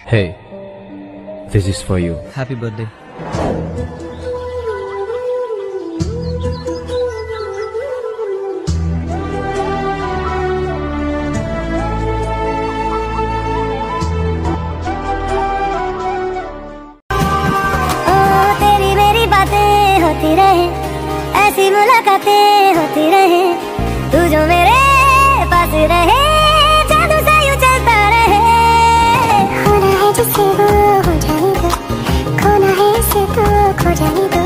Hey, this is for you. Happy birthday. तेरी मेरी बातें होती रहे, ऐसी मुलाकातें होती रहे, तू जो मेरे पास रहे, जादू से यूं चलता रहे। होना है जिससे वो हो जाने दो, खोना है इसे तो खो जाने दो,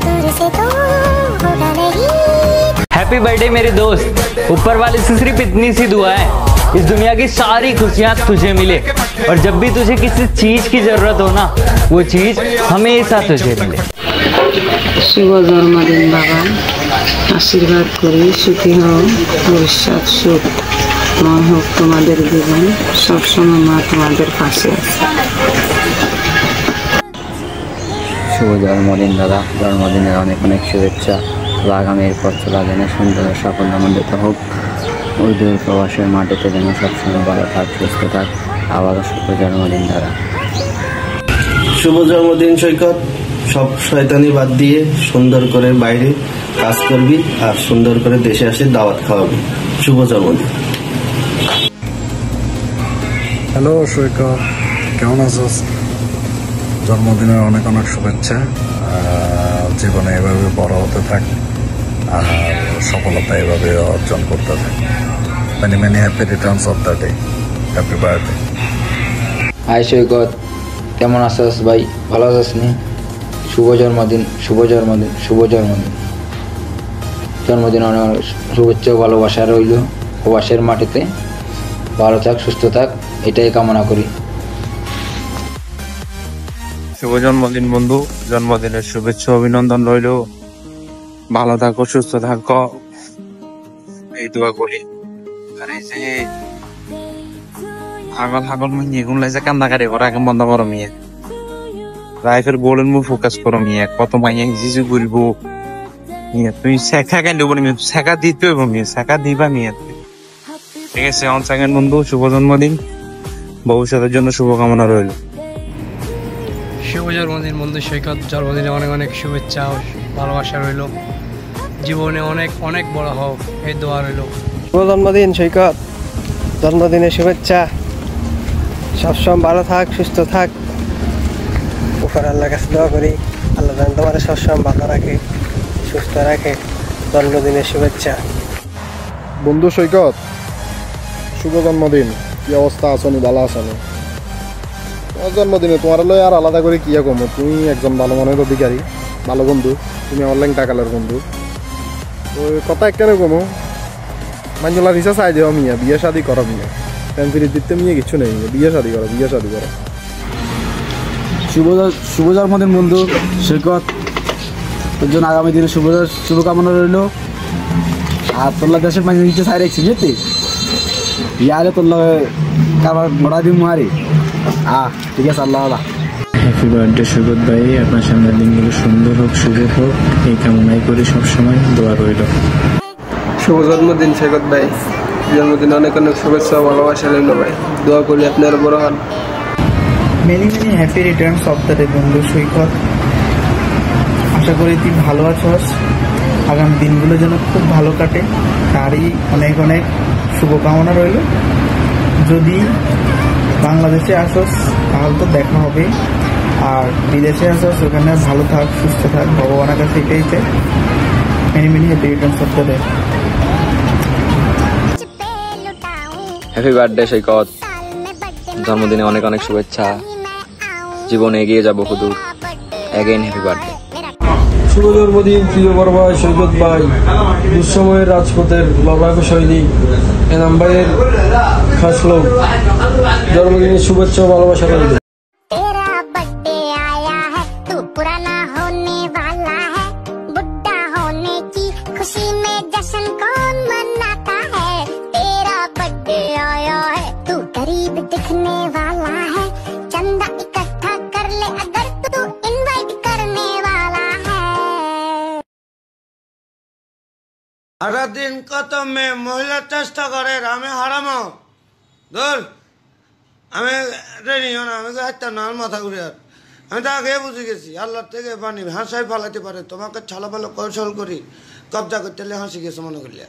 दूर से तो होगा नहीं। हैप्पी बर्थडे मेरे दोस्त। ऊपर वाले से सिर्फ इतनी सी दुआ है, इस दुनिया की सारी खुशियाँ तुझे मिले, और जब भी तुझे किसी चीज की जरूरत हो ना, वो चीज हमेशा तुझे मिले। শুভ জন্মদিন বাবা, আশীর্বাদ করি সুখী হও, ভবিষ্যৎ সুখময় হোক তোমাদের জীবন, সবসময় মা তোমাদের পাশে আছে। শুভ জন্মদিন দাদা, জন্মদিনের অনেক অনেক শুভেচ্ছা। আগামী এরপর চলা যেন সুন্দর সাফল্যমণ্ডিত হোক, ওই দূর প্রবাসের মাটিতে যেন সবসময় ভালো থাক, সুস্থ থাক। আবারও শুভ জন্মদিন দাদা। শুভ জন্মদিন সৈকত, সব শয়তানি বাদ দিয়ে সুন্দর করে বাইরে কাজ করবি আর সুন্দর করে দেশে আসে দাওয়াত খাওয়াবি। শুভ জন্মদিন। হ্যালো সৈকত, কেমন আছিস? জন্মদিনের অনেক অনেক শুভেচ্ছা। জীবনে এভাবে বড় হতে থাক আর সফলতা এভাবে অর্জন করতে থাক। Many many happy returns of the day. Happy birthday. Hi Saikat, কেমন আছিস ভাই? ভালো আছিস নি? শুভ জন্মদিন, শুভ জন্মদিন, শুভ জন্মদিন। জন্মদিন অনেক শুভেচ্ছা ও ভালোবাসা রইল। প্রবাসের মাটিতে ভালো থাক, সুস্থ থাক, এটাই কামনা করি। শুভ জন্মদিন বন্ধু, জন্মদিনের শুভেচ্ছা অভিনন্দন রইল। ভালো থাকো, সুস্থ থাকো, এই দোয়া করি। আর এই যে হাগল হাগল মিয়ে গুন লাইছে কান্দাকারি করা এখন বন্ধ করো মিয়ে, লাইফের গোলের মুখ ফোকাস করো মিয়ে। কত মাইয়া জিজু বলবো মিয়ে, তুমি শেখা কেন দেবো মিয়ে, শেখা দিতে হইব মিয়ে, শেখা দিবা মিয়ে। ঠিক আছে, অন সেকেন্ড বন্ধু, শুভ জন্মদিন, ভবিষ্যতের জন্য শুভকামনা রইল। শুভ জন্মদিন বন্ধু সৈকত, জন্মদিনে অনেক অনেক শুভেচ্ছা ও ভালোবাসা রইল, জীবনে অনেক অনেক বড় হোক এই দোয়া রইল। শুভ জন্মদিন সৈকত, জন্মদিনের শুভেচ্ছা, সবসময় ভালো থাক, সুস্থ থাক। উপর আল্লাহর কাছে দোয়া করি, আল্লাহ যেন তোমার সবসময় ভালো রাখে, সুস্থ রাখে। জন্মদিনের শুভেচ্ছা। বন্ধু সৈকত, শুভ জন্মদিন। কি অবস্থা আছনি? ভালো আছনি? তোমার জন্মদিনে তোমার লয় আর আলাদা করে কি কমো, তুমি একজন ভালো মনের অধিকারী, ভালো বন্ধু, তুমি অনলাইন টাকালের বন্ধু। তো কথা কেন কমো, মাঞ্জলা রিসা চাই দেওয়া মিয়া, বিয়ে শাদি করো মিয়া, ফ্যামিলি দিতে মিয়া কিছু নেই, বিয়ে শাদি করো, বিয়ে শাদি করো। শুভ জন্মদিন বন্ধু সৈকত, তোর জন্য আগামী দিনে শুভকামনা রইল। আর তোর দেশের মানে নিচে সাই রাখছি যেতে ইয়ারে তোর কারবার বড়া দিন মারি। ঠিক আছে, আল্লাহ আল্লাহ। হ্যাপি বার্থডে সৈকত ভাই, আপনার সামনের দিনগুলো সুন্দর হোক, শুভ হোক, এই কামনাই করি, সবসময় দোয়া রইল। শুভ জন্মদিন সৈকত ভাই, জন্মদিনে অনেক অনেক শুভেচ্ছা ভালোবাসা রইল ভাই, দোয়া করি আপনার বড় হন। Many many happy returns of the day বন্ধু সৈকত, আশা করি তুই ভালো আছস, আগামী দিনগুলো যেন খুব ভালো কাটে, তারই অনেক অনেক শুভকামনা রইল। যদি বাংলাদেশে আসস তাহলে তো দেখা হবে, আর বিদেশে আসস ওখানে ভালো থাক, সুস্থ থাক, ভগবানের কাছে এটাই চাই। Many many happy returns of the day. Happy birthday Saikat, জন্মদিনে অনেক অনেক শুভেচ্ছা, জীবনে এগিয়ে যাবো হুদুর। Again happy birthday. শুভ জন্মদিন প্রিয় বড় ভাই সৈকত ভাই, দুঃসময়ের রাজপথের লড়াকু সৈনিক এনাম ভাইয়ের খাস লোক, জন্মদিনের শুভেচ্ছা ও ভালোবাসা রইল। সারাদিন কত মেয়ে মহিলা চেষ্টা করে, আমি হারামো দূর। আমি রেনিও না, আমি হাঁটতাম না, আমার মাথা ঘুরে। আর আমি তো আগে বুঝে গেছি আল্লাহর থেকে পানি হাসাই ফালাতে পারে, তোমাকে ছালা পালা কৌশল করি কবজা করতে হাসি গেছে মনে করলে।